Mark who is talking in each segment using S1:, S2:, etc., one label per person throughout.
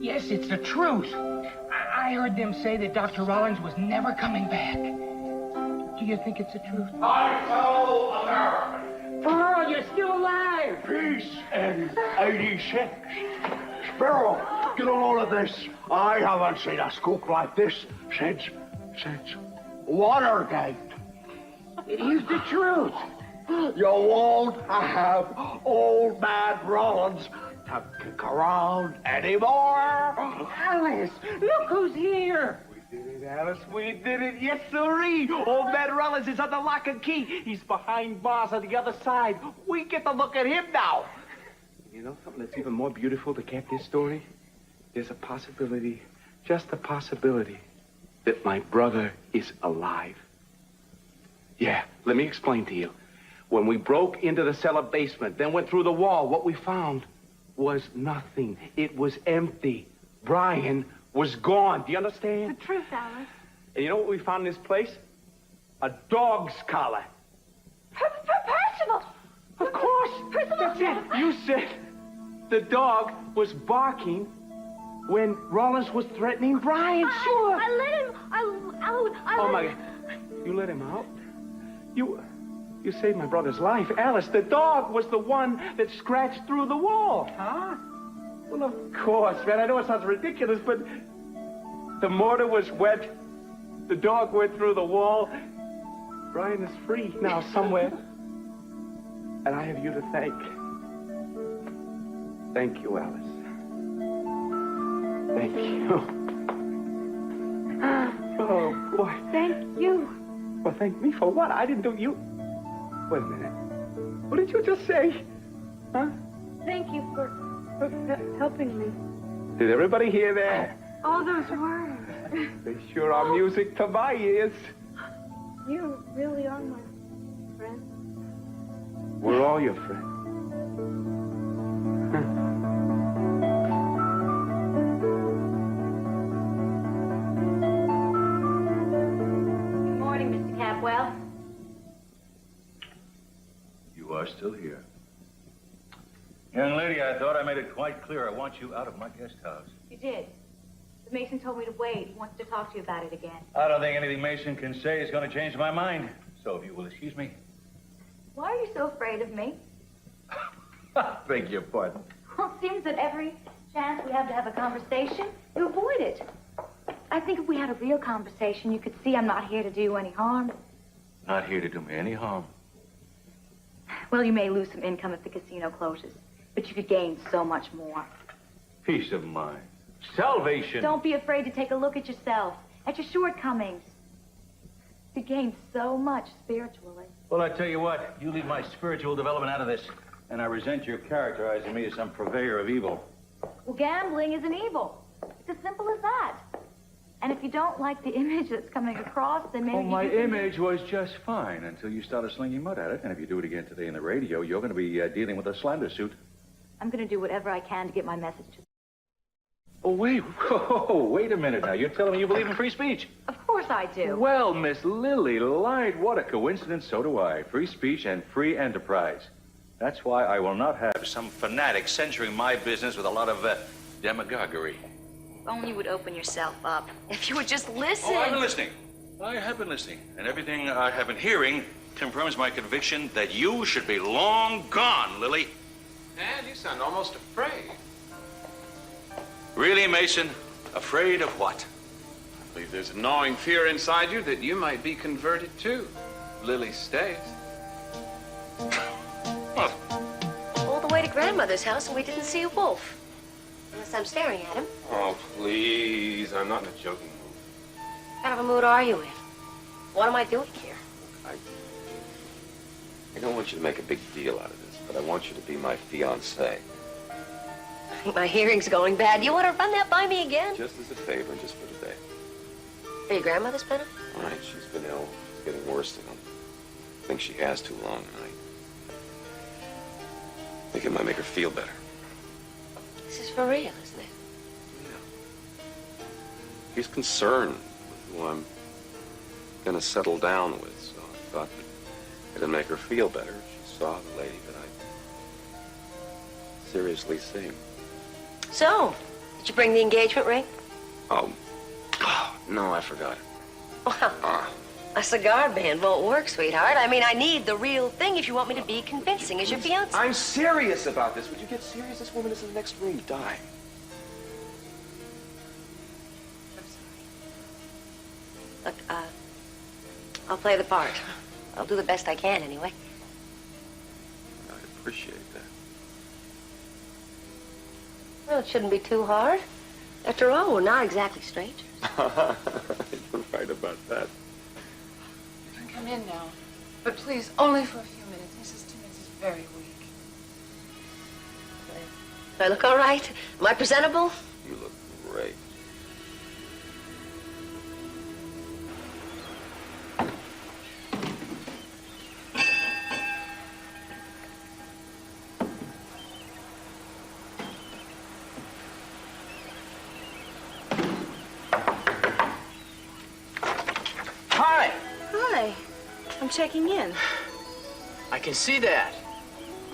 S1: Yes, it's the truth. I heard them say that Dr. Rollins was never coming back. Do you think it's the truth?
S2: I tell America.
S1: Pearl, you're still alive.
S2: Peace in 86. Sparrow, get a load of this. I haven't seen a scoop like this since Watergate.
S1: Here's the truth.
S2: You won't have old man Rollins to kick around anymore.
S1: Alice, look who's here.
S3: We did it, Alice. We did it. Yes, sirree. Old man Rollins is under lock and key. He's behind bars on the other side. We get to look at him now. You know something that's even more beautiful to get this story? There's a possibility, just a possibility, that my brother is alive. Yeah, let me explain to you. When we broke into the cellar basement, then went through the wall, what we found was nothing. It was empty. Brian was gone. Do you understand?
S4: The truth, Alice.
S3: And you know what we found in this place? A dog's collar.
S4: Personal.
S3: Of course.
S4: Personal.
S3: That's it. You said the dog was barking when Rollins was threatening Brian. Sure.
S4: I let him.
S3: Oh, my God. You let him out? You saved my brother's life. Alice, the dog was the one that scratched through the wall.
S1: Huh?
S3: Well, of course, man. I know it sounds ridiculous, but the mortar was wet. The dog went through the wall. Brian is free now somewhere. And I have you to thank. Thank you, Alice. Thank you. Oh, boy.
S4: Thank you.
S3: Well, thank me for what? I didn't do you. Wait a minute. What did you just say? Huh?
S4: Thank you for helping me.
S3: Did everybody hear that?
S4: All those words.
S3: They sure are music to my ears.
S4: You really are my friend.
S3: We're all your friends.
S4: Good morning, Mr. Capwell.
S5: You are still here. Young lady, I thought I made it quite clear I want you out of my guest house.
S4: You did. The Mason told me to wait. He wants to talk to you about it again.
S5: I don't think anything Mason can say is going to change my mind. So if you will excuse me.
S4: Why are you so afraid of me?
S5: Beg your pardon.
S4: Well, it seems that every chance we have to have a conversation, you avoid it. I think if we had a real conversation, you could see I'm not here to do you any harm.
S5: Not here to do me any harm.
S4: Well, you may lose some income if the casino closes, but you could gain so much more.
S5: Peace of mind. Salvation.
S4: Don't be afraid to take a look at yourself, at your shortcomings. You gain so much spiritually.
S5: Well, I tell you what, you leave my spiritual development out of this, and I resent your characterizing me as some purveyor of evil.
S4: Well, gambling isn't evil. It's as simple as that. And if you don't like the image that's coming across, then maybe
S5: My
S4: you can...
S5: image was just fine until you started slinging mud at it. And if you do it again today in the radio, you're going to be dealing with a slander suit.
S4: I'm going to do whatever I can to get my message to...
S5: Oh, wait a minute now. You're telling me you believe in free speech?
S4: Of course I do.
S5: Well, Miss Lily Light, what a coincidence. So do I. Free speech and free enterprise. That's why I will not have some fanatic censoring my business with a lot of demagoguery.
S4: If only you would open yourself up. If you would just listen.
S5: Oh, I've been listening. I have been listening. And everything I have been hearing confirms my conviction that you should be long gone, Lily.
S6: And you sound almost afraid.
S5: Really, Mason? Afraid of what?
S6: I believe there's a gnawing fear inside you that you might be converted too. Lily stays.
S5: Well,
S7: All the way to Grandmother's house and we didn't see a wolf. Unless I'm staring at him.
S6: Oh, please. I'm not in a joking mood.
S7: What kind of a mood are you in? What am I doing here?
S8: I don't want you to make a big deal out of this, but I want you to be my fiancé.
S7: I think my hearing's going bad. You want to run that by me again?
S8: Just as a favor, and just for today.
S7: For your grandmother's benefit?
S8: All right, she's been ill. She's getting worse than I think she has too long, and I think it might make her feel better.
S7: This is for real, isn't it?
S8: Yeah. He's concerned with who I'm gonna settle down with, so I thought that it'd make her feel better if she saw the lady that I seriously see.
S7: So, did Did you bring the engagement ring?
S8: Oh, no, I forgot.
S7: Well, a cigar band won't work, sweetheart. I mean, I need the real thing if you want me to be convincing as your fiancé.
S8: I'm serious about this. Would you get serious? This woman is in the next room dying.
S7: Look, I'll play the part. I'll do the best I can, anyway.
S8: I appreciate that.
S7: Well, it shouldn't be too hard. After all, we're not exactly strangers.
S8: You're right about that.
S9: You can come in now. But please, only for a few minutes. Mrs. Timmons is very weak.
S7: Do I look all right? Am I presentable?
S8: You look great.
S1: Hi.
S10: Hi. I'm checking in.
S1: I can see that.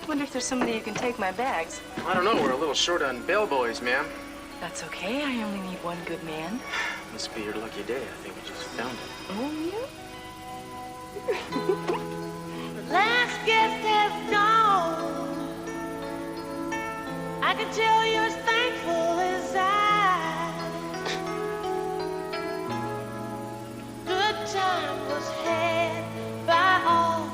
S10: Wonder if there's somebody who can take my bags.
S1: I don't know. We're a little short on bellboys, ma'am.
S10: That's okay. I only need one good man.
S1: Must be your lucky day. I think we just found it.
S10: Oh, yeah?
S11: Last guest has gone. I can tell you're as thankful as I. Good time was had by all.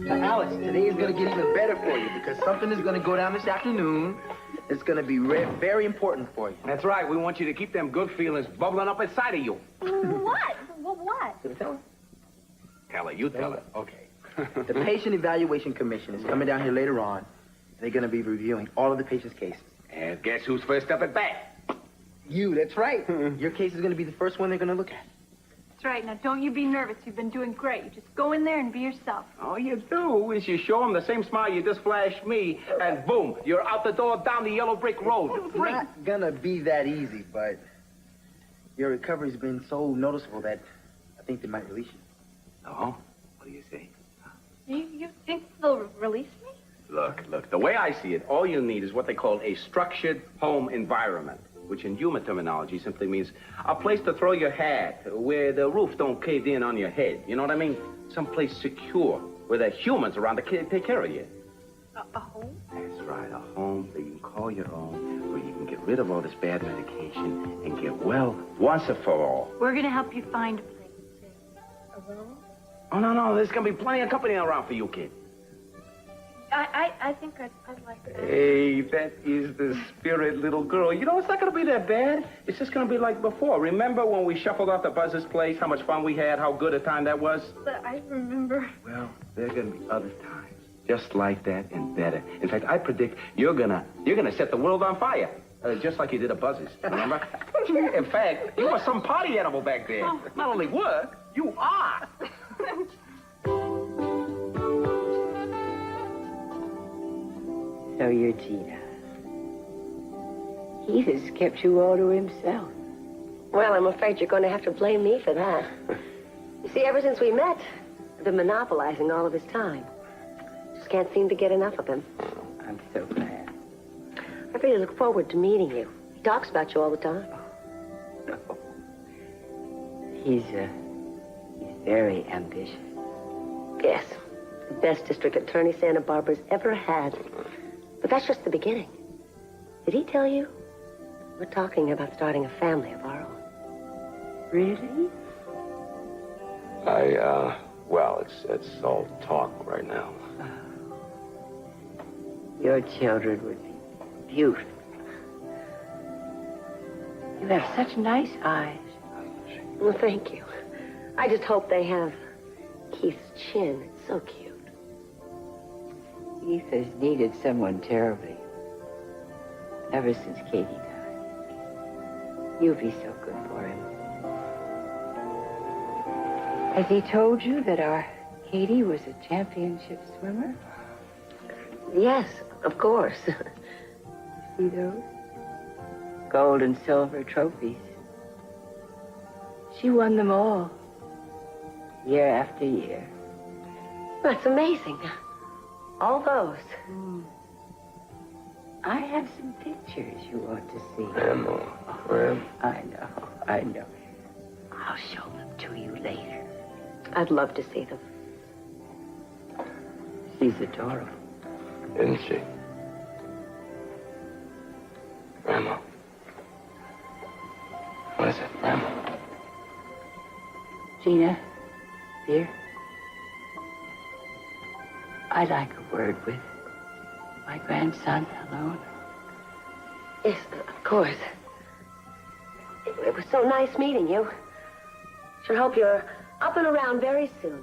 S12: Now, Alice, today is going to get even better for you because something is going to go down this afternoon. It's going to be very important for you.
S3: That's right. We want you to keep them good feelings bubbling up inside of you.
S4: What? What?
S12: Should I tell her?
S3: Tell her. You tell her.
S12: Okay. The Patient Evaluation Commission is coming down here later on. They're going to be reviewing all of the patient's cases.
S3: And guess who's first up at bat?
S12: You, that's right. Your case is going to be the first one they're going to look at.
S10: That's right. Now, don't you be nervous. You've been doing great. You just go in there and be yourself.
S3: All you do is you show them the same smile you just flashed me, and boom, you're out the door down the yellow brick road.
S12: It's not going to be that easy, but your recovery's been so noticeable that I think they might release you.
S3: Oh? What do you say?
S10: You think they'll release me?
S3: Look, the way I see it, all you need is what they call a structured home environment, which in human terminology simply means a place to throw your hat where the roof don't cave in on your head. You know what I mean? Someplace secure where there are humans around to take care of you.
S10: A home?
S3: That's right, a home that you can call your own, where you can get rid of all this bad medication and get well once and for all.
S10: We're going to help you find a place. Alone?
S3: Oh, no, there's going to be plenty of company around for you, kid.
S10: I think I'd like that.
S3: Hey, that is the spirit, little girl. You know, it's not going to be that bad. It's just going to be like before. Remember when we shuffled off the Buzz's place, how much fun we had, how good a time that was?
S10: But I remember.
S3: Well, there are going to be other times just like that and better. In fact, I predict you're gonna set the world on fire, just like you did at Buzz's. Remember? In fact, you were some party animal back there.
S10: Oh.
S3: Not only were, you are.
S13: So you're Gina. He has kept you all to himself.
S7: Well, I'm afraid you're going to have to blame me for that. You see, ever since we met, I've been monopolizing all of his time. Just can't seem to get enough of him.
S13: I'm so glad.
S7: I really look forward to meeting you. He talks about you all the time.
S13: He's very ambitious.
S7: Yes, the best district attorney Santa Barbara's ever had. But that's just the beginning. Did he tell you? We're talking about starting a family of our own.
S13: Really?
S8: Well, it's all talk right now.
S13: Your children would be beautiful. You have such nice eyes.
S7: Well, thank you. I just hope they have Keith's chin. It's so cute.
S13: Keith has needed someone terribly. Ever since Katie died. You'll be so good for him. Has he told you that our Katie was a championship swimmer?
S7: Yes, of course.
S13: See those? Gold and silver trophies. She won them all. Year after year.
S7: That's amazing. All those.
S13: I have some pictures you ought to see.
S8: Grandma.
S13: I know. I'll show them to you later.
S7: I'd love to see them.
S13: She's adorable.
S8: Isn't she? Grandma. What is it, Grandma?
S13: Gina, dear, I'd like a word with my grandson alone.
S7: Yes, of course. It was so nice meeting you. Sure hope you're up and around very soon.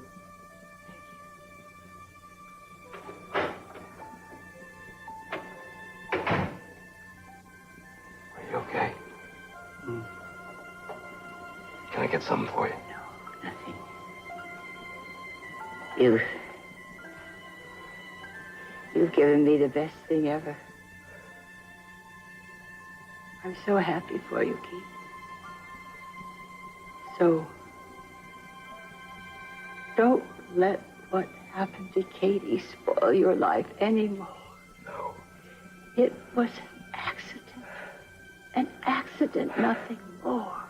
S8: Are you okay? Can I get something for you?
S13: No, nothing. You've given me the best thing ever. I'm so happy for you, Keith. So, don't let what happened to Katie spoil your life anymore.
S8: No.
S13: It was an accident. An accident, nothing more.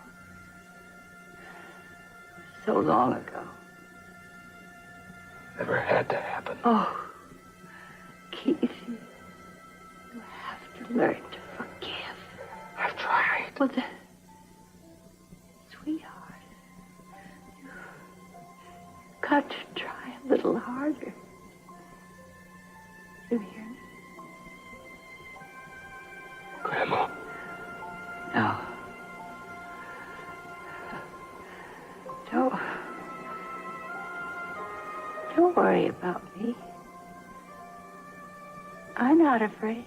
S13: So long ago.
S8: Never had to happen.
S13: Oh, Keith, you have to learn to forgive.
S8: I've tried.
S13: Well, sweetheart, you've got to try a little harder. You hear me?
S8: Grandma.
S13: No. Don't worry about me. I'm not afraid.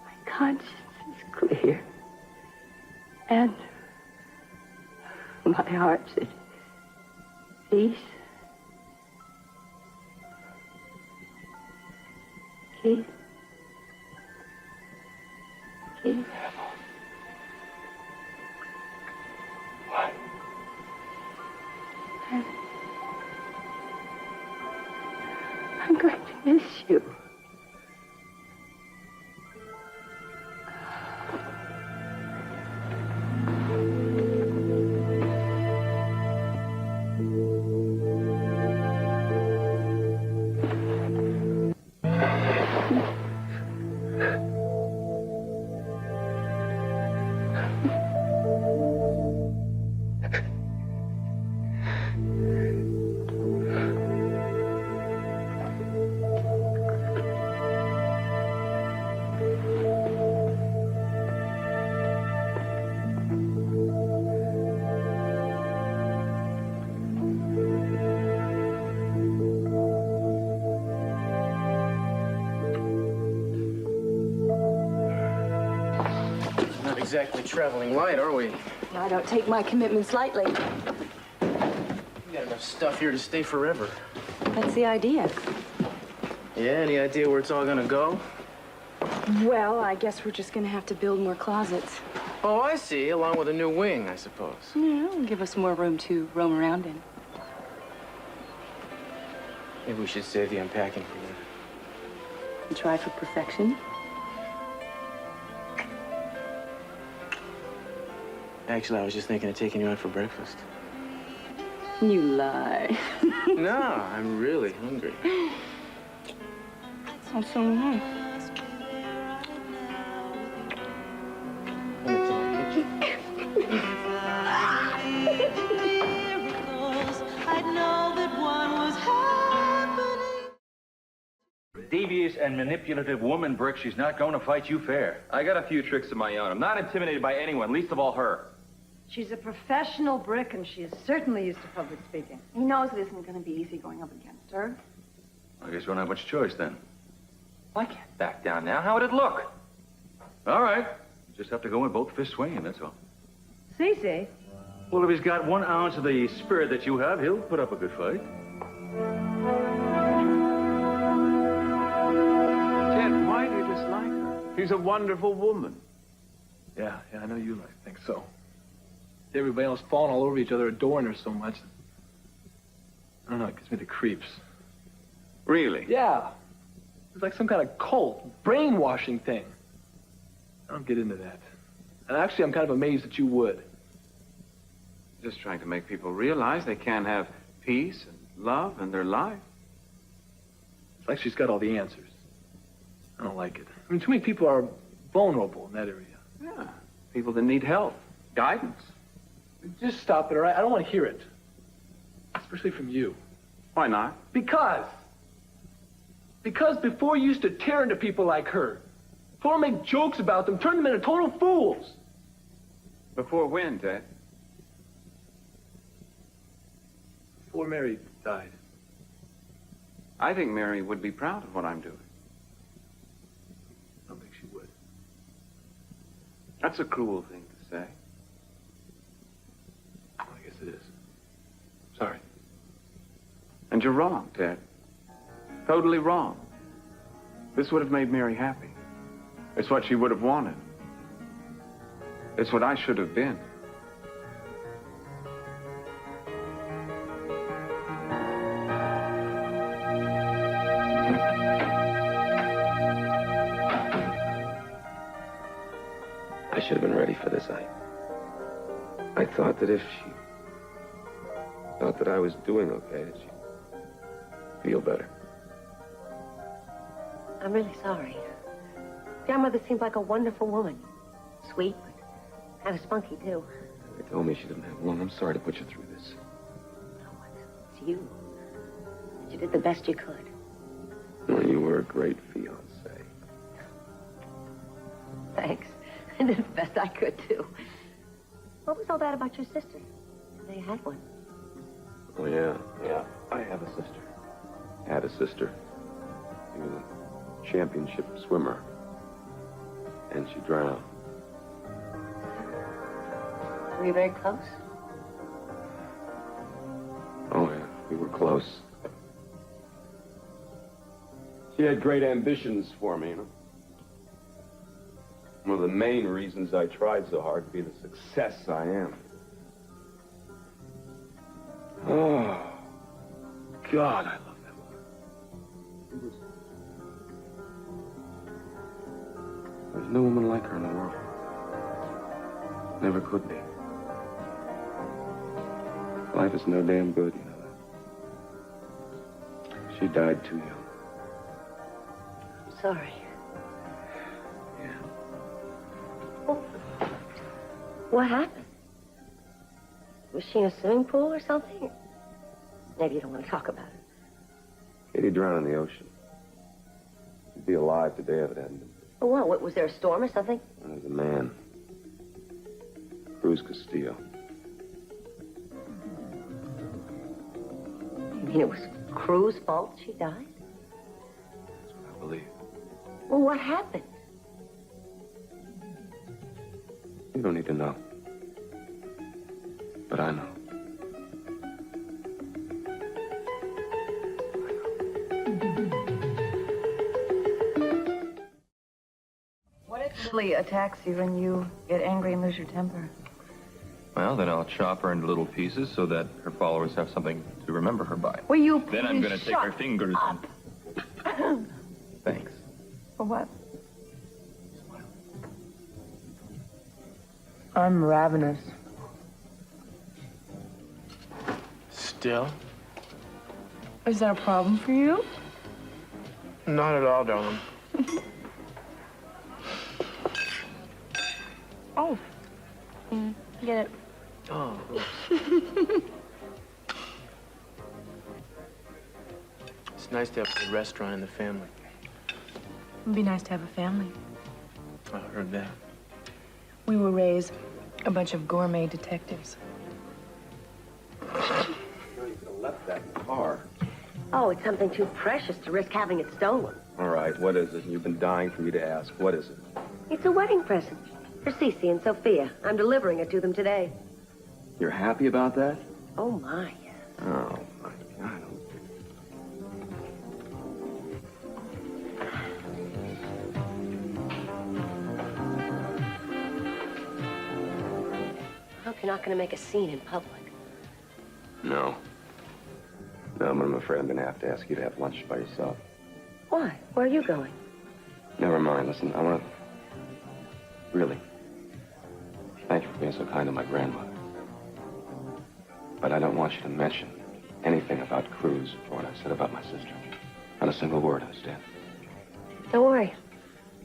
S13: My conscience is clear. And my heart's at peace. Keith? Keith?
S8: What?
S13: I'm going to miss you.
S12: Not exactly traveling light, are we?
S10: I don't take my commitments lightly.
S12: We got enough stuff here to stay forever.
S10: That's the idea.
S12: Yeah, any idea where it's all gonna go?
S10: Well, I guess we're just gonna have to build more closets.
S12: Oh, I see. Along with a new wing, I suppose.
S10: Yeah, it'll give us more room to roam around in.
S12: Maybe we should save the unpacking for later.
S10: And try for perfection.
S12: Actually, I was just thinking of taking you out for breakfast.
S10: You lie.
S12: No, I'm really hungry.
S10: Oh, so am I.
S5: Devious and manipulative woman, Brick. She's not going to fight you fair.
S14: I got a few tricks of my own. I'm not intimidated by anyone, least of all her.
S15: She's a professional Brick, and she is certainly used to public speaking.
S10: He knows it isn't going to be easy going up against her.
S5: I guess you don't have much choice then.
S14: I can't back down now. How would it look?
S5: All right. You just have to go in both fists swinging, that's all.
S15: Cece?
S5: Well, if he's got 1 ounce of the spirit that you have, he'll put up a good fight.
S3: Ted, why do you dislike her? She's a wonderful woman.
S16: Yeah, I know you think so. Everybody else falling all over each other, adoring her so much. I don't know, it gives me the creeps.
S3: Really?
S16: Yeah. It's like some kind of cult, brainwashing thing. I don't get into that. And actually, I'm kind of amazed that you would.
S3: Just trying to make people realize they can have peace and love in their life.
S16: It's like she's got all the answers. I don't like it. I mean, too many people are vulnerable in that area.
S3: Yeah. People that need help, guidance.
S16: Just stop it, all right? I don't want to hear it. Especially from you.
S3: Why not?
S16: Because before you used to tear into people like her, before make jokes about them, turn them into total fools.
S3: Before when, Ted?
S16: Before Mary died.
S3: I think Mary would be proud of what I'm doing.
S16: I don't think she would.
S3: That's a cruel thing to say.
S16: I guess it is. Sorry.
S3: And you're wrong, Ted. Totally wrong. This would have made Mary happy. It's what she would have wanted. It's what I should have been.
S17: I should have been ready for this. I thought that if she thought that I was doing okay, that she'd feel better.
S7: I'm really sorry. Grandmother seemed like a wonderful woman. Sweet, but kind of spunky, too.
S17: They told me she didn't have long. I'm sorry to put you through this.
S7: It's you. But you did the best you could.
S17: Well, you were a great fiancé.
S7: Thanks. I did the best I could, too. What was all that about your sister? They had one.
S17: Oh, yeah. Yeah, I have a sister. Had a sister. She was a championship swimmer. And she drowned.
S7: Were you very close?
S17: Oh, yeah. We were close. She had great ambitions for me, you know. One of the main reasons I tried so hard to be the success I am. Oh, God, I love that woman. There's no woman like her in the world. Never could be. Life is no damn good, you know that. She died too young.
S7: I'm sorry. What happened? Was she in a swimming pool or something? Maybe you don't want to talk about it.
S17: Katie drowned in the ocean. She'd be alive today if it hadn't been.
S7: Oh, what? Was there a storm or something?
S17: There was a man. Cruz Castillo.
S7: You mean it was Cruz's fault she died?
S17: That's what I believe.
S7: Well, what happened?
S17: You don't need to know. But I know.
S18: What if Lily attacks you and you get angry and lose your temper?
S14: Well, then I'll chop her into little pieces so that her followers have something to remember her by.
S18: Will you
S14: Then I'm
S18: please
S14: going to take her
S18: shut
S14: fingers
S18: up?
S14: and... Thanks.
S18: For what? I'm ravenous.
S12: Still?
S18: Is that a problem for you?
S12: Not at all, darling.
S10: Oh. Get it.
S12: Oh. It's nice to have a good restaurant in the family.
S18: It'd be nice to have a family.
S12: I heard that.
S18: We will raise a bunch of gourmet detectives.
S17: You could have left that in the car.
S7: Oh, it's something too precious to risk having it stolen.
S17: All right, what is it? You've been dying for me to ask. What is it?
S7: It's a wedding present for Cece and Sophia. I'm delivering it to them today.
S17: You're happy about that?
S7: Oh, my.
S17: Oh, my God.
S7: I hope you're not going to make a scene in public.
S17: No. No, but I'm afraid I'm going to have to ask you to have lunch by yourself.
S7: Why? Where are you going?
S17: Never mind. Listen, I want to... Really. Thank you for being so kind to my grandmother. But I don't want you to mention anything about Cruz or what I said about my sister. Not a single word, understand?
S7: Don't worry.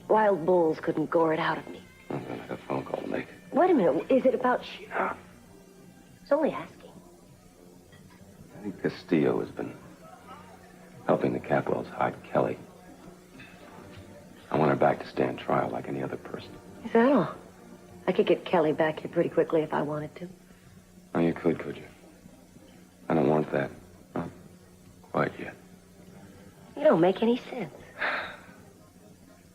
S7: Wild bulls couldn't gore it out of me.
S17: I'm going to have a phone call to make.
S7: Wait a minute. Is it about... I was only asking.
S17: I think Castillo has been helping the Capwells hide Kelly. I want her back to stand trial like any other person.
S7: Is that all? I could get Kelly back here pretty quickly if I wanted to.
S17: Oh, you could you? I don't want that. Not quite yet.
S7: You don't make any sense.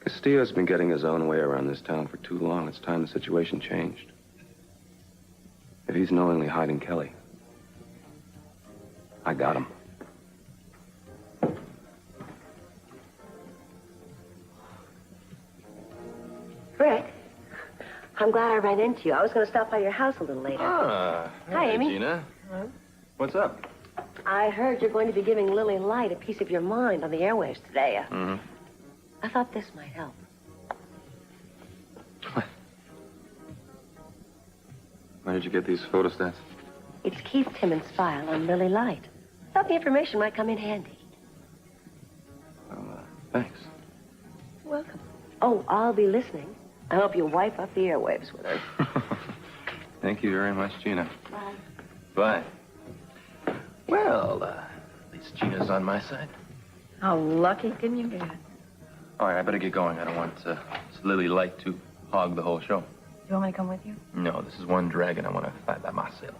S17: Castillo's been getting his own way around this town for too long. It's time the situation changed. If he's knowingly hiding Kelly, I got him.
S7: Rick, I'm glad I ran into you. I was going to stop by your house a little later.
S14: Ah,
S7: Hi, Amy.
S14: Gina. What's up?
S7: I heard you're going to be giving Lily Light a piece of your mind on the airwaves today.
S14: Mm-hmm.
S7: I thought this might help.
S17: Where did you get these photostats?
S7: It's Keith Timmons' file on Lily Light. Thought the information might come in handy.
S17: Well, thanks.
S7: You're welcome. Oh, I'll be listening. I hope you wipe up the airwaves with her.
S14: Thank you very much, Gina.
S7: Bye.
S14: Bye. Well, at least Gina's on my side.
S18: How lucky can you get?
S14: All right, I better get going. I don't want Lily Light to hog the whole show.
S18: Do you want me to come with you?
S14: No, this is one dragon I want to fight by myself.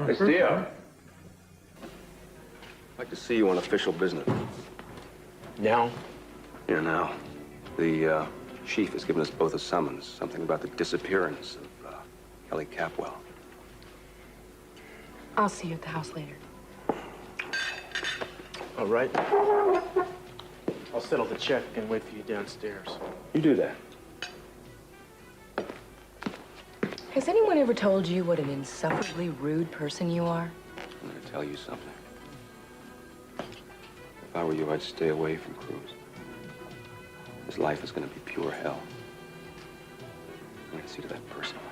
S17: Castillo. I'd like to see you on official business.
S12: Now?
S17: Yeah, now. The chief has given us both a summons. Something about the disappearance of Kelly Capwell.
S9: I'll see you at the house later.
S12: All right. I'll settle the check and wait for you downstairs.
S17: You do that.
S9: Has anyone ever told you what an insufferably rude person you are?
S17: I'm going to tell you something. If I were you, I'd stay away from Cruz. His life is going to be pure hell. I'm going to see to that personally.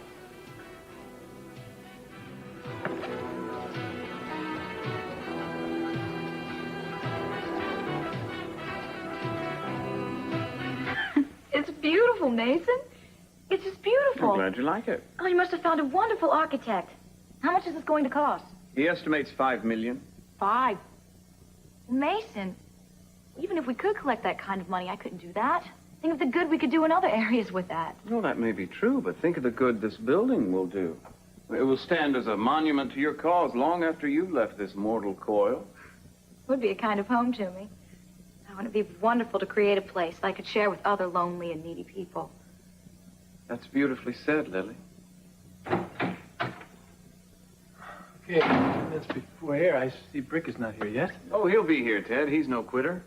S4: It's beautiful, Mason. It's just beautiful.
S6: I'm glad you like it.
S4: Oh, you must have found a wonderful architect. How much is this going to cost?
S6: He estimates $5 million.
S4: 5. Mason, even if we could collect that kind of money, I couldn't do that. Think of the good we could do in other areas with that.
S6: Well, that may be true, but think of the good this building will do. It will stand as a monument to your cause long after you've left this mortal coil.
S4: Would be a kind of home to me. Oh, and it'd be wonderful to create a place I could share with other lonely and needy people.
S6: That's beautifully said, Lily.
S16: Okay, minutes before here, I see Brick is not here yet.
S6: Oh, he'll be here, Ted. He's no quitter.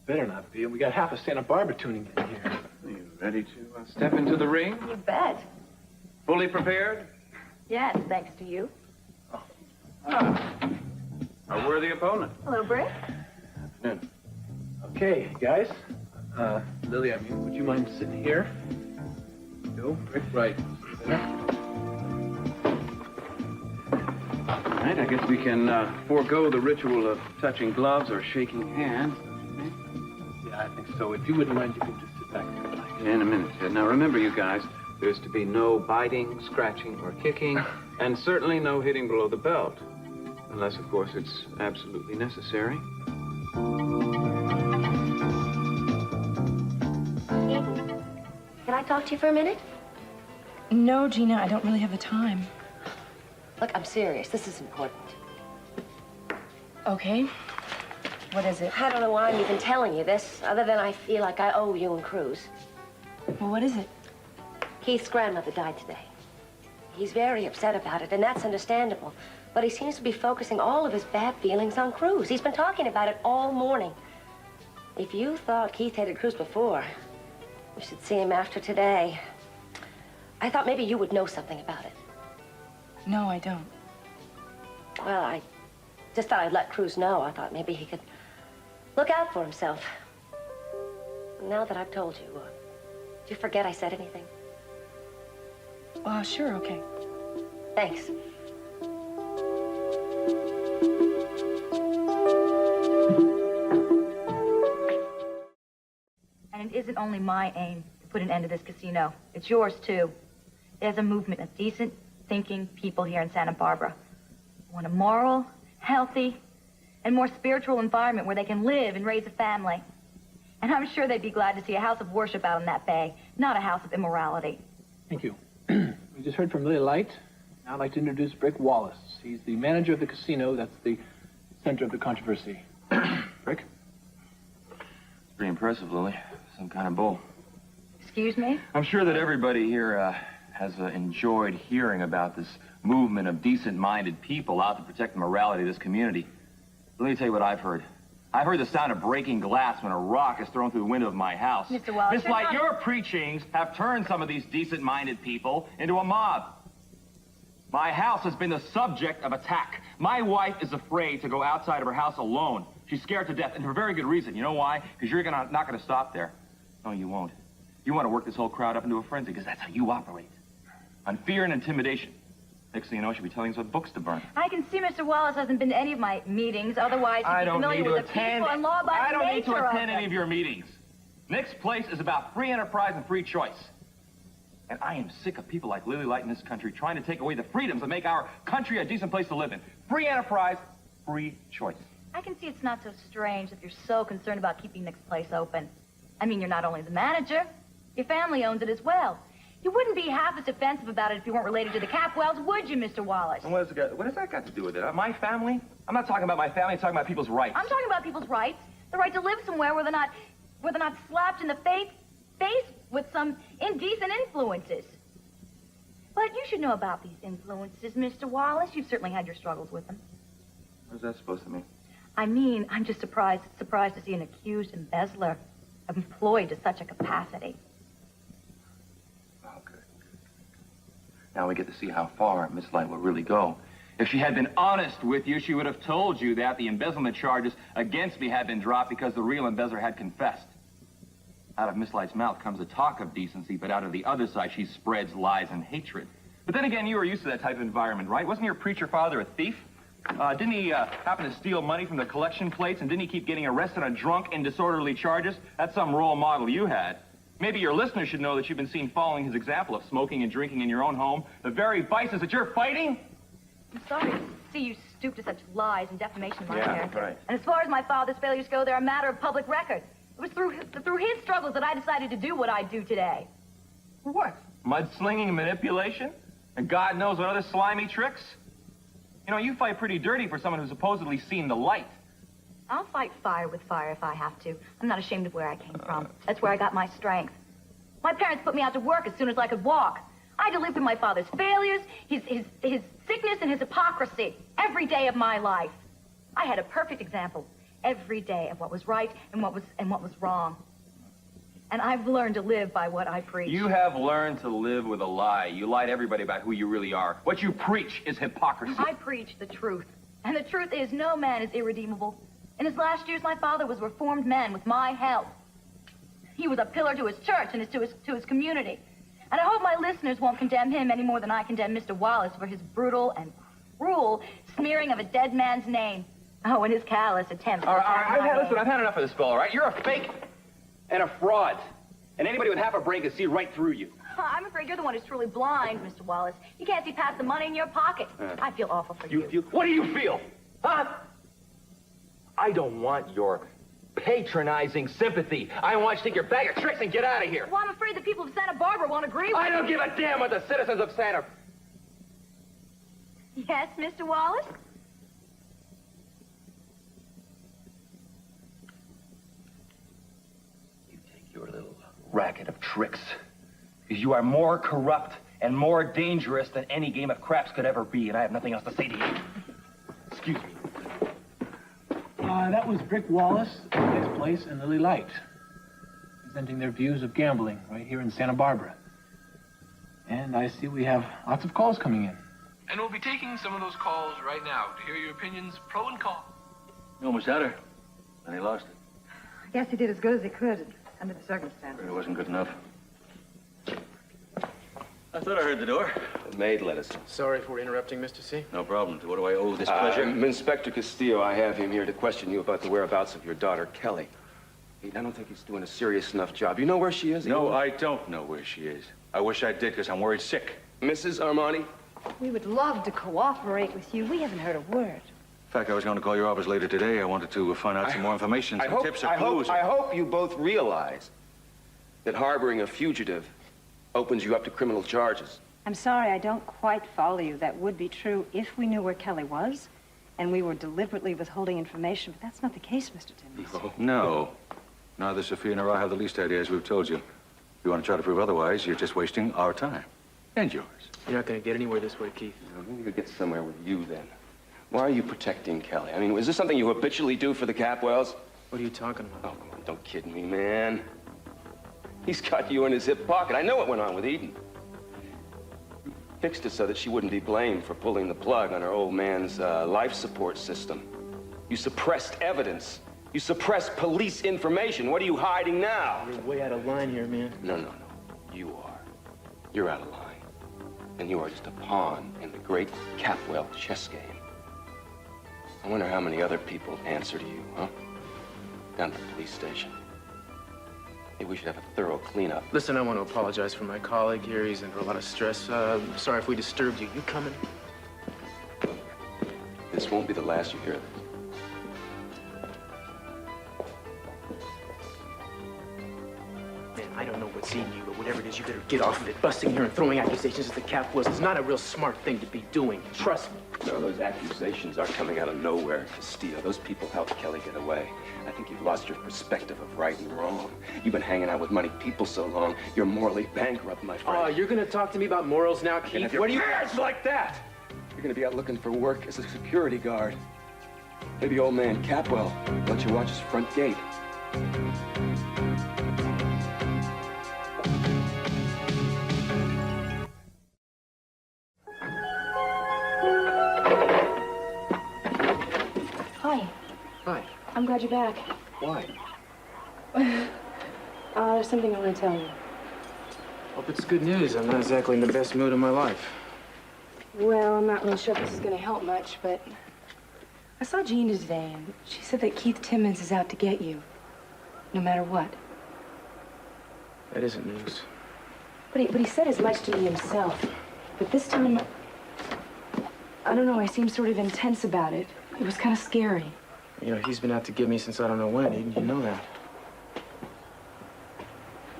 S16: Better not be. We got half a Santa Barbara tuning in here.
S6: Are you ready to step into the ring?
S4: You bet.
S6: Fully prepared?
S4: Yes, thanks to you.
S6: A worthy opponent.
S4: Hello, Brick.
S16: Afternoon. Okay, guys. Lily, would you mind sitting here? Go, Brick, right. There.
S6: All right, I guess we can forego the ritual of touching gloves or shaking hands.
S16: Yeah, I think so. If you wouldn't mind, you could just sit back and relax.
S6: In a minute, Ted. Now, remember, you guys, there's to be no biting, scratching, or kicking, and certainly no hitting below the belt. Unless, of course, it's absolutely necessary.
S7: Can I talk to you for a minute?
S9: No, Gina, I don't really have the time.
S7: Look, I'm serious. This is important.
S4: Okay. What is it?
S7: I don't know why I'm even telling you this, other than I feel like I owe you and Cruz.
S4: Well, what is it?
S7: Keith's grandmother died today. He's very upset about it, and that's understandable. But he seems to be focusing all of his bad feelings on Cruz. He's been talking about it all morning. If you thought Keith hated Cruz before, you should see him after today. I thought maybe you would know something about it.
S4: No, I don't.
S7: Well, I just thought I'd let Cruz know. I thought maybe he could look out for himself. Now that I've told you, did you forget I said anything?
S4: Sure, okay.
S7: Thanks.
S4: And it isn't only my aim to put an end to this casino. It's yours, too. There's a movement of decent, thinking people here in Santa Barbara who want a moral, healthy, and more spiritual environment where they can live and raise a family. And I'm sure they'd be glad to see a house of worship out in that bay, not a house of immorality.
S16: Thank you. We just heard from Lily Light. Now I'd like to introduce Brick Wallace. He's the manager of the casino. That's the center of the controversy. Brick?
S14: It's pretty impressive, Lily. Some kind of bull.
S4: Excuse me?
S14: I'm sure that everybody here has enjoyed hearing about this movement of decent-minded people out to protect the morality of this community. Let me tell you what I've heard. I've heard the sound of breaking glass when a rock is thrown through the window of my house.
S4: Mr. Wallace,
S14: Miss Light, your preachings have turned some of these decent-minded people into a mob. My house has been the subject of attack. My wife is afraid to go outside of her house alone. She's scared to death, and for very good reason. You know why? Because you're not going to stop there. No, you won't. You want to work this whole crowd up into a frenzy, because that's how you operate. On fear and intimidation. Next thing you know, she'll be telling us what books to burn.
S4: I can see Mr. Wallace hasn't been to any of my meetings. Otherwise, he'd be familiar with the peaceful and law-abiding nature of
S14: I don't need to attend
S4: it.
S14: any of your meetings. Nick's place is about free enterprise and free choice. And I am sick of people like Lily Light in this country trying to take away the freedoms that make our country a decent place to live in. Free enterprise, free choice.
S4: I can see it's not so strange if you're so concerned about keeping Nick's place open. I mean, you're not only the manager, your family owns it as well. You wouldn't be half as offensive about it if you weren't related to the Capwells, would you, Mr. Wallace?
S14: And what has that got to do with it? My family? I'm not talking about my family, I'm talking about people's rights.
S4: I'm talking about people's rights. The right to live somewhere where they're not slapped in the face with some indecent influences. But you should know about these influences, Mr. Wallace. You've certainly had your struggles with them.
S14: What is that supposed to mean?
S4: I mean, I'm just surprised to see an accused embezzler employed to such a capacity.
S14: Oh, good. Now we get to see how far Miss Light will really go. If she had been honest with you, she would have told you that the embezzlement charges against me had been dropped because the real embezzler had confessed. Out of Miss Light's mouth comes a talk of decency, but out of the other side, she spreads lies and hatred. But then again, you were used to that type of environment, right? Wasn't your preacher father a thief? Didn't he happen to steal money from the collection plates, and didn't he keep getting arrested on drunk and disorderly charges? That's some role model you had. Maybe your listeners should know that you've been seen following his example of smoking and drinking in your own home, the very vices that you're fighting.
S4: I'm sorry to see you stoop to such lies and defamation of my character.
S14: Right.
S4: And as far as my father's failures go, they're a matter of public record. It was through his struggles that I decided to do what I do today.
S14: What? Mudslinging and manipulation? And God knows what other slimy tricks? You know, you fight pretty dirty for someone who's supposedly seen the light.
S4: I'll fight fire with fire if I have to. I'm not ashamed of where I came from. That's where I got my strength. My parents put me out to work as soon as I could walk. I had to live through my father's failures, his sickness, and his hypocrisy every day of my life. I had a perfect example every day of what was right and what was wrong. And I've learned to live by what I preach.
S14: You have learned to live with a lie. You lie to everybody about who you really are. What you preach is hypocrisy.
S4: I preach the truth. And the truth is no man is irredeemable. In his last years, my father was a reformed man with my help. He was a pillar to his church and to his community. And I hope my listeners won't condemn him any more than I condemn Mr. Wallace for his brutal and cruel smearing of a dead man's name. Oh, and his callous attempts.
S14: All right, listen, I've had enough of this fellow, all right? You're a fake and a fraud. And anybody with half a brain can see right through you.
S4: I'm afraid you're the one who's truly blind, Mr. Wallace. You can't see past the money in your pocket. I feel awful for you.
S14: What do you feel? Huh? I don't want your patronizing sympathy. I want you to take your bag of tricks and get out of here.
S4: Well, I'm afraid the people of Santa Barbara won't agree with you.
S14: I don't give a damn what the citizens of Santa...
S4: Yes, Mr. Wallace?
S14: Your little racket of tricks. Because you are more corrupt and more dangerous than any game of craps could ever be, and I have nothing else to say to you. Excuse me.
S16: That was Brick Wallace, Nick's Place, and Lily Light, presenting their views of gambling right here in Santa Barbara. And I see we have lots of calls coming in.
S19: And we'll be taking some of those calls right now to hear your opinions, pro and con.
S5: You almost had her, and he lost it.
S18: I guess he did as good as he could under the circumstances.
S5: It wasn't good enough. I thought I heard the door.
S17: The maid let us in.
S20: Sorry for interrupting, Mr. C.
S5: No problem. To what do I owe this pleasure?
S17: Inspector Castillo, I have him here to question you about the whereabouts of your daughter, Kelly. I don't think he's doing a serious enough job. You know where she is?
S5: No, I don't know where she is. I wish I did, because I'm worried sick.
S17: Mrs. Armani?
S15: We would love to cooperate with you. We haven't heard a word.
S5: In fact, I was going to call your office later today. I wanted to find out some more information, some tips or clues.
S17: I hope you both realize that harboring a fugitive opens you up to criminal charges.
S18: I'm sorry, I don't quite follow you. That would be true if we knew where Kelly was, and we were deliberately withholding information, but that's not the case, Mr. Timmons.
S5: No. Neither Sophia nor I have the least idea, as we've told you. If you want to try to prove otherwise, you're just wasting our time. And yours.
S20: You're not going to get anywhere this way, Keith.
S17: Maybe you'll get somewhere with you, then. Why are you protecting Kelly? I mean, is this something you habitually do for the Capwells?
S20: What are you talking about?
S17: Oh, come on, don't kid me, man. He's got you in his hip pocket. I know what went on with Eden. Fixed it so that she wouldn't be blamed for pulling the plug on her old man's life support system. You suppressed evidence. You suppressed police information. What are you hiding now?
S20: You're way out of line here, man.
S17: No. You are. You're out of line. And you are just a pawn in the great Capwell chess game. I wonder how many other people answer to you, huh? Down at the police station. Maybe we should have a thorough cleanup.
S20: Listen, I want to apologize for my colleague here. He's under a lot of stress. Sorry if we disturbed you. You coming?
S17: This won't be the last you hear of this.
S20: Man, I don't know what's in you, but whatever it is, you better get off of it. Busting here and throwing accusations at the Capwells is not a real smart thing to be doing. Trust me.
S17: No, those accusations are coming out of nowhere, Castillo. Those people helped Kelly get away. I think you've lost your perspective of right and wrong. You've been hanging out with money people so long, you're morally bankrupt, my friend.
S20: Oh, you're gonna talk to me about morals now, Keith?
S17: And if your parents like that, you're gonna be out looking for work as a security guard. Maybe old man Capwell let you watch his front gate.
S10: Hi.
S20: Hi.
S10: I'm glad you're back.
S20: Why?
S10: There's something I want to tell you.
S20: Hope it's good news. I'm not exactly in the best mood of my life.
S10: Well, I'm not really sure if this is going to help much, but I saw Gina today, and she said that Keith Timmons is out to get you, no matter what.
S20: That isn't news.
S10: But he said as much to me himself. But this time, I don't know, I seemed sort of intense about it. It was kind of scary.
S20: You know, he's been out to get me since I don't know when. You know that.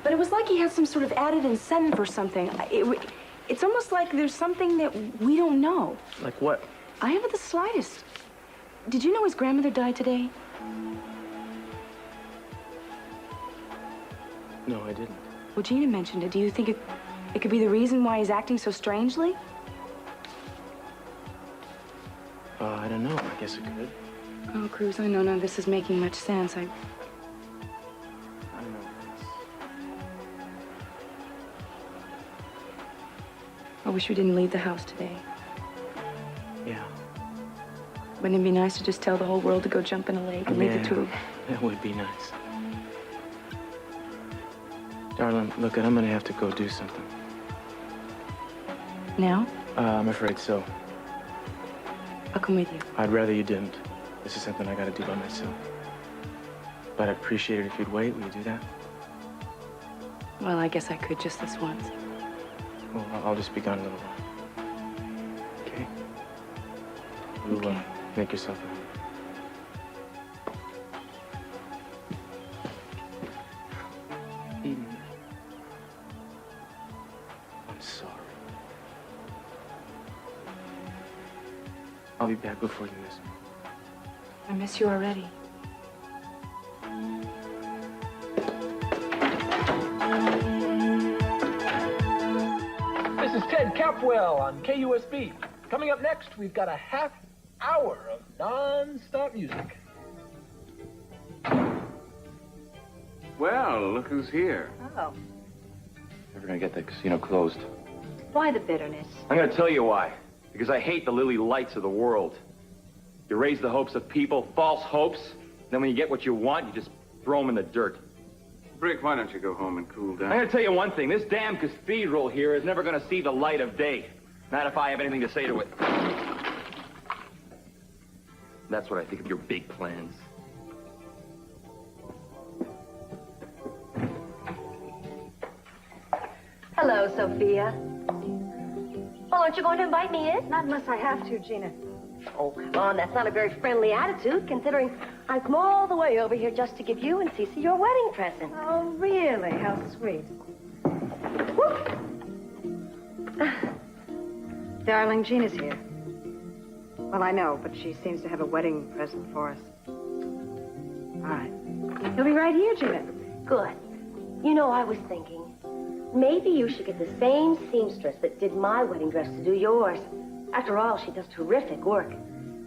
S10: But it was like he had some sort of added incentive or something. It's almost like there's something that we don't know.
S20: Like what?
S10: I haven't the slightest. Did you know his grandmother died today?
S20: No, I didn't.
S10: Well, Gina mentioned it. Do you think it could be the reason why he's acting so strangely?
S20: I don't know. I guess it could.
S10: Oh, Cruz, I know none of this is making much sense.
S20: I don't know.
S10: I wish we didn't leave the house today.
S20: Yeah.
S10: Wouldn't it be nice to just tell the whole world to go jump in a lake and leave the two?
S20: That would be nice. Darling, look, I'm gonna have to go do something.
S10: Now?
S20: I'm afraid so.
S10: I'll come with you.
S20: I'd rather you didn't. This is something I gotta do by myself. But I'd appreciate it if you'd wait. Will you do that?
S10: Well, I guess I could just this once.
S20: Well, I'll just be gone a little while. Okay? You, make yourself at home. Eden. I'm sorry. before you miss me.
S10: I miss you already.
S16: This is Ted Capwell on KUSB. Coming up next, we've got a half hour of non-stop music.
S6: Well, look who's here.
S4: Oh.
S14: Never gonna get that casino closed.
S4: Why the bitterness?
S14: I'm gonna tell you why. Because I hate the lily lights of the world. You raise the hopes of people, false hopes. Then when you get what you want, you just throw them in the dirt.
S6: Brick, why don't you go home and cool down?
S14: I'm gonna tell you one thing. This damn cathedral here is never gonna see the light of day. Not if I have anything to say to it. That's what I think of your big plans.
S7: Hello, Sophia. Well, aren't you going to invite me in?
S18: Not unless I have to, Gina.
S7: Oh, come on, that's not a very friendly attitude, considering I've come all the way over here just to give you and Cece your wedding present.
S18: Oh, really? How sweet. Darling, Gina's here. Well, I know, but she seems to have a wedding present for us. All right. He'll be right here, Gina.
S7: Good. You know, I was thinking, maybe you should get the same seamstress that did my wedding dress to do yours. After all, she does terrific work.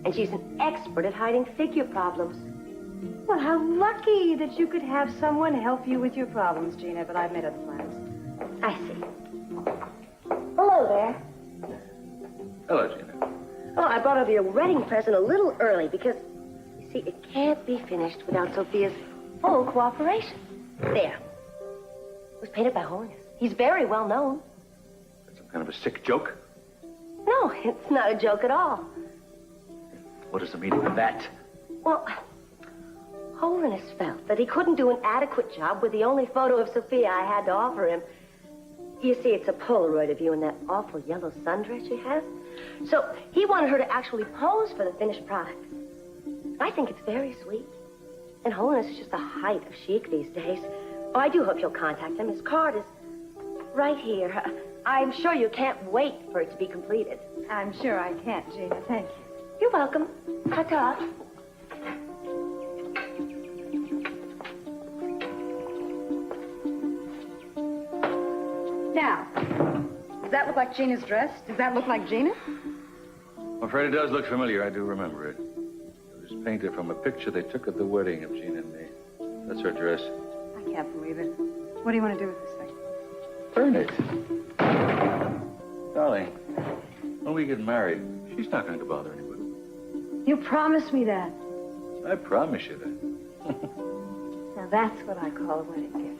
S7: And she's an expert at hiding figure problems.
S18: Well, how lucky that you could have someone help you with your problems, Gina, but I've made other plans.
S7: I see. Hello there.
S5: Hello, Gina.
S7: Oh, I brought over your wedding present a little early because, you see, it can't be finished without Sophia's full cooperation. There. It was painted by Holiness. He's very well known.
S5: Some kind of a sick joke?
S7: No, it's not a joke at all.
S5: What is the meaning of that?
S7: Well, Holiness felt that he couldn't do an adequate job with the only photo of Sophia I had to offer him. You see, it's a Polaroid of you in that awful yellow sundress you have. So he wanted her to actually pose for the finished product. I think it's very sweet. And Holiness is just the height of chic these days. Oh, I do hope you'll contact him. His card is right here. I'm sure you can't wait for it to be completed.
S18: I'm sure I can't, Gina. Thank you.
S7: You're welcome. Ta-ta.
S18: Now, does that look like Gina's dress? Does that look like Gina?
S5: I'm afraid it does look familiar. I do remember it. It was painted from a picture they took at the wedding of Gina and me. That's her dress.
S18: I can't believe it. What do you want to do with this thing?
S5: Burn it. Darling, when we get married, she's not going to bother anybody.
S18: You promised me that.
S5: I promise you that.
S18: Now that's what I call a wedding gift.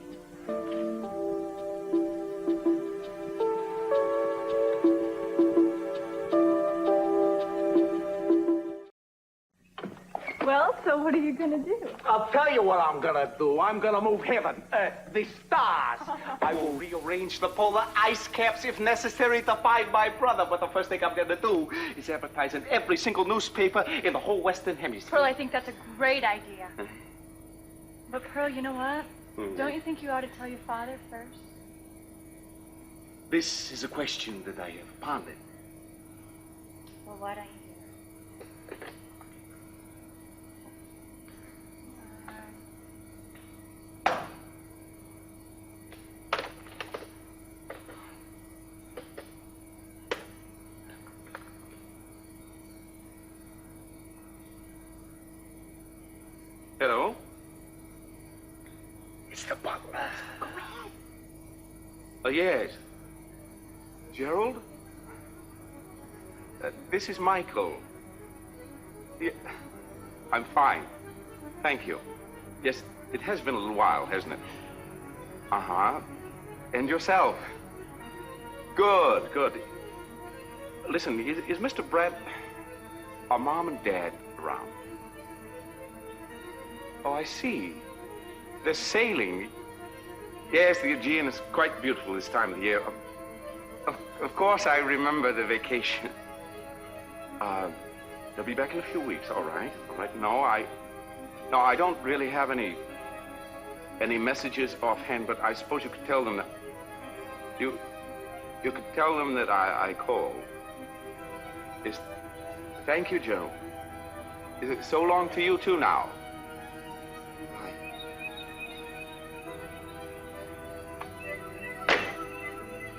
S18: Well, so what are you going to do?
S3: I'll tell you what I'm gonna do. I'm gonna move heaven, the stars. I will rearrange the polar ice caps if necessary to find my brother. But the first thing I'm gonna do is advertise in every single newspaper in the whole Western Hemisphere.
S15: Pearl, I think that's a great idea. But Pearl, you know what? Don't you think you ought to tell your father first?
S3: This is a question that I have pondered.
S15: Well, why don't you?
S3: Hello? It's the butler. Go ahead. Oh, yes. Gerald? This is Michael. Yeah, I'm fine. Thank you. Yes, it has been a little while, hasn't it? Uh-huh. And yourself? Good, good. Listen, is Mr. Brett, are Mom and Dad around? Oh, I see. They're sailing. Yes, the Aegean is quite beautiful this time of the year. Of course, I remember the vacation. They'll be back in a few weeks, all right? All right. No, I don't really have any messages offhand, but I suppose you could tell them that you could tell them that I called. Thank you, Joe. So long to you, too, now.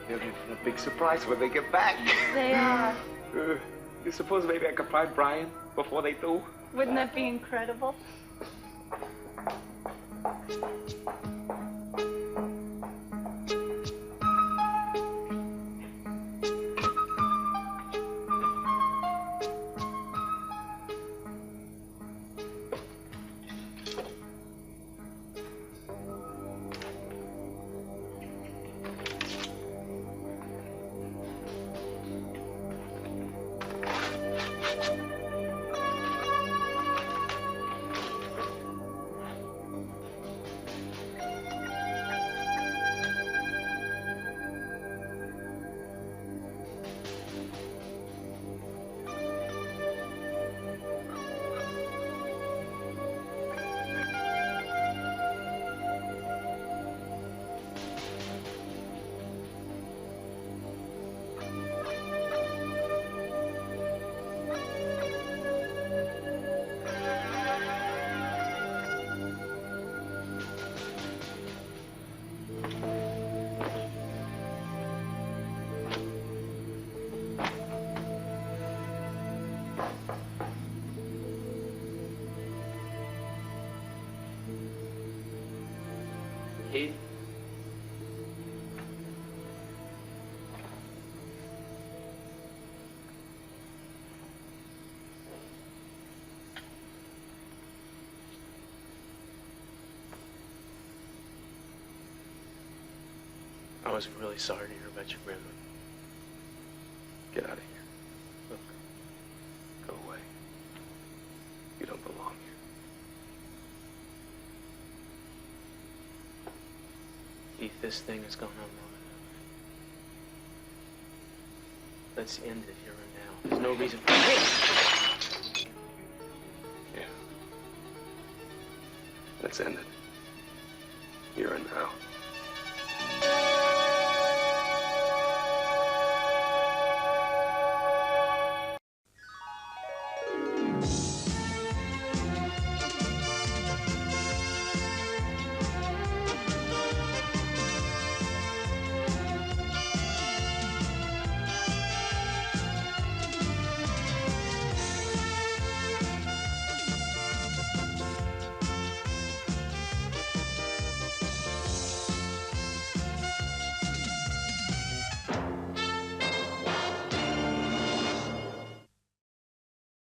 S3: They'll be a big surprise when they get back.
S15: They are.
S3: You suppose maybe I could find Brian before they do?
S15: Wouldn't that be incredible?
S20: Keith? I was really sorry to hear about your grandmother.
S17: Get out of here.
S20: Look,
S17: Go away. You don't belong here.
S20: Keith, this thing has gone on long enough. Let's end it here and now. There's no reason for
S17: Yeah. Let's end it. Here and now.